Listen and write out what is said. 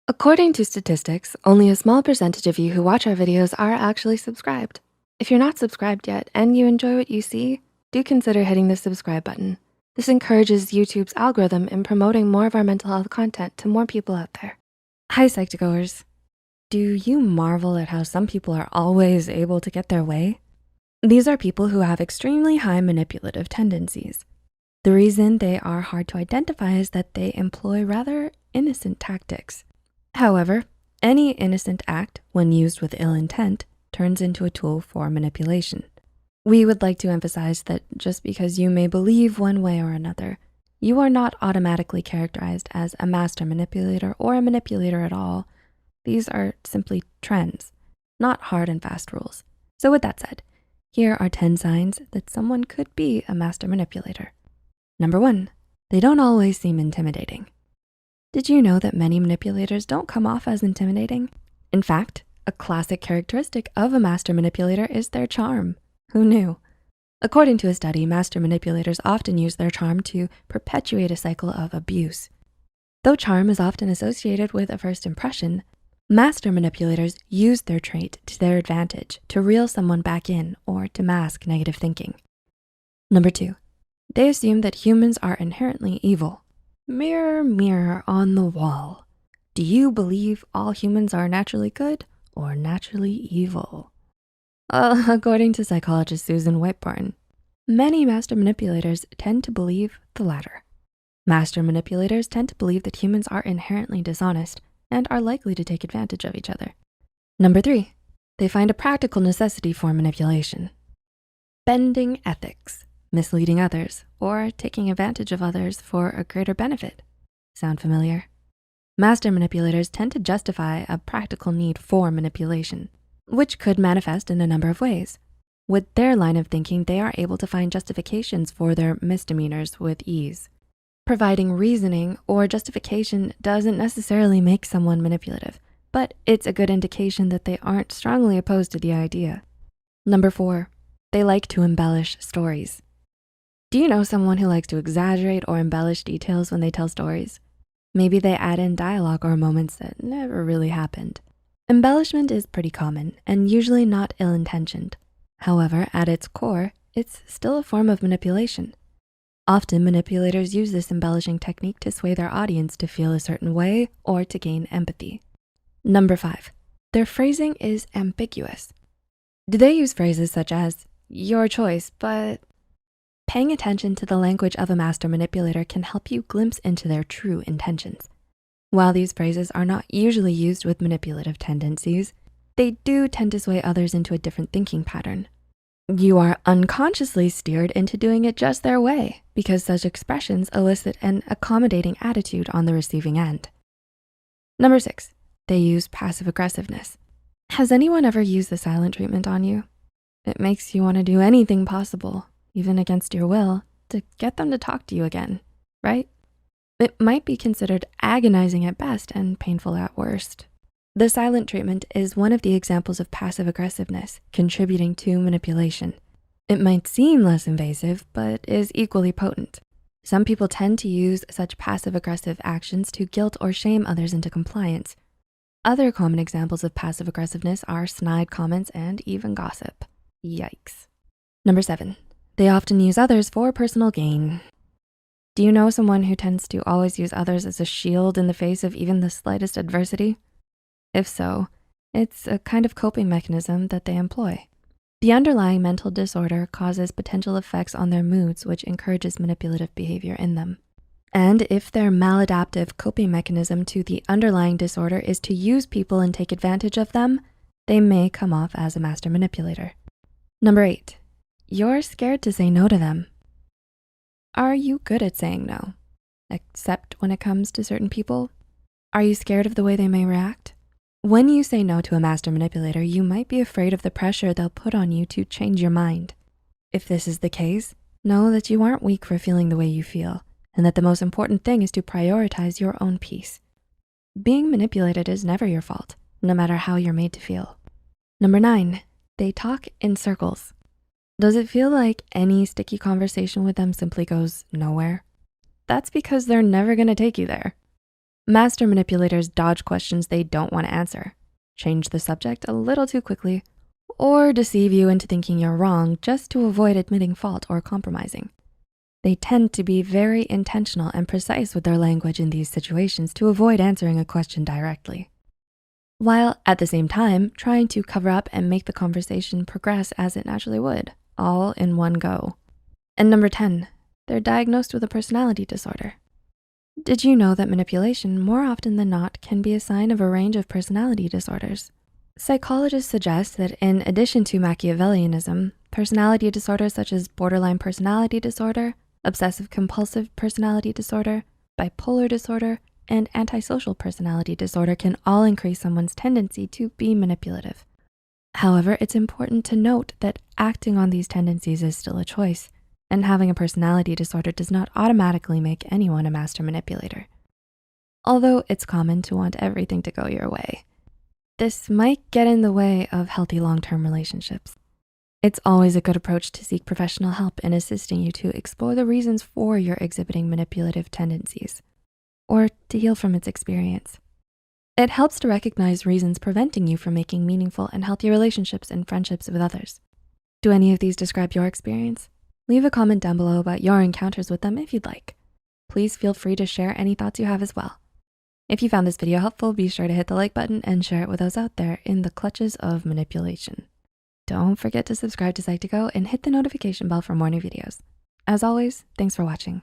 According to statistics, only a small percentage of you who watch our videos are actually subscribed. If you're not subscribed yet and you enjoy what you see, do consider hitting the subscribe button. This encourages YouTube's algorithm in promoting more of our mental health content to more people out there. Hi, Psych2Goers. Do you marvel at how some people are always able to get their way? These are people who have extremely high manipulative tendencies. The reason they are hard to identify is that they employ rather innocent tactics. However, any innocent act, when used with ill intent, turns into a tool for manipulation. We would like to emphasize that just because you may believe one way or another, you are not automatically characterized as a master manipulator or a manipulator at all. These are simply trends, not hard and fast rules. So with that said, here are 10 signs that someone could be a master manipulator. Number 1, they don't always seem intimidating. Did you know that many manipulators don't come off as intimidating? In fact, a classic characteristic of a master manipulator is their charm. Who knew? According to a study, master manipulators often use their charm to perpetuate a cycle of abuse. Though charm is often associated with a first impression, master manipulators use their trait to their advantage to reel someone back in or to mask negative thinking. Number 2, they assume that humans are inherently evil. Mirror, mirror on the wall. Do you believe all humans are naturally good or naturally evil? According to psychologist Susan Whitburn, many master manipulators tend to believe the latter. Master manipulators tend to believe that humans are inherently dishonest and are likely to take advantage of each other. Number 3, they find a practical necessity for manipulation. Bending ethics, misleading others, or taking advantage of others for a greater benefit. Sound familiar? Master manipulators tend to justify a practical need for manipulation, which could manifest in a number of ways. With their line of thinking, they are able to find justifications for their misdemeanors with ease. Providing reasoning or justification doesn't necessarily make someone manipulative, but it's a good indication that they aren't strongly opposed to the idea. Number 4, they like to embellish stories. Do you know someone who likes to exaggerate or embellish details when they tell stories? Maybe they add in dialogue or moments that never really happened. Embellishment is pretty common and usually not ill-intentioned. However, at its core, it's still a form of manipulation. Often manipulators use this embellishing technique to sway their audience to feel a certain way or to gain empathy. Number 5, their phrasing is ambiguous. Do they use phrases such as, your choice, but... Paying attention to the language of a master manipulator can help you glimpse into their true intentions. While these phrases are not usually used with manipulative tendencies, they do tend to sway others into a different thinking pattern. You are unconsciously steered into doing it just their way because such expressions elicit an accommodating attitude on the receiving end. Number 6, they use passive aggressiveness. Has anyone ever used the silent treatment on you? It makes you want to do anything possible, even against your will, to get them to talk to you again, right? It might be considered agonizing at best and painful at worst. The silent treatment is one of the examples of passive aggressiveness contributing to manipulation. It might seem less invasive, but is equally potent. Some people tend to use such passive aggressive actions to guilt or shame others into compliance. Other common examples of passive aggressiveness are snide comments and even gossip. Yikes. Number 7, they often use others for personal gain. Do you know someone who tends to always use others as a shield in the face of even the slightest adversity? If so, it's a kind of coping mechanism that they employ. The underlying mental disorder causes potential effects on their moods, which encourages manipulative behavior in them. And if their maladaptive coping mechanism to the underlying disorder is to use people and take advantage of them, they may come off as a master manipulator. Number 8, you're scared to say no to them. Are you good at saying no, except when it comes to certain people? Are you scared of the way they may react? When you say no to a master manipulator, you might be afraid of the pressure they'll put on you to change your mind. If this is the case, know that you aren't weak for feeling the way you feel, and that the most important thing is to prioritize your own peace. Being manipulated is never your fault, no matter how you're made to feel. Number 9, they talk in circles. Does it feel like any sticky conversation with them simply goes nowhere? That's because they're never gonna take you there. Master manipulators dodge questions they don't want to answer, change the subject a little too quickly, or deceive you into thinking you're wrong just to avoid admitting fault or compromising. They tend to be very intentional and precise with their language in these situations to avoid answering a question directly, while at the same time trying to cover up and make the conversation progress as it naturally would, all in one go. And number 10, they're diagnosed with a personality disorder. Did you know that manipulation, more often than not, can be a sign of a range of personality disorders? Psychologists suggest that in addition to Machiavellianism, personality disorders such as borderline personality disorder, obsessive-compulsive personality disorder, bipolar disorder, and antisocial personality disorder can all increase someone's tendency to be manipulative. However, it's important to note that acting on these tendencies is still a choice, and having a personality disorder does not automatically make anyone a master manipulator. Although it's common to want everything to go your way, this might get in the way of healthy long-term relationships. It's always a good approach to seek professional help in assisting you to explore the reasons for your exhibiting manipulative tendencies, or to heal from its experience. It helps to recognize reasons preventing you from making meaningful and healthy relationships and friendships with others. Do any of these describe your experience? Leave a comment down below about your encounters with them if you'd like. Please feel free to share any thoughts you have as well. If you found this video helpful, be sure to hit the like button and share it with those out there in the clutches of manipulation. Don't forget to subscribe to Psych2Go and hit the notification bell for more new videos. As always, thanks for watching.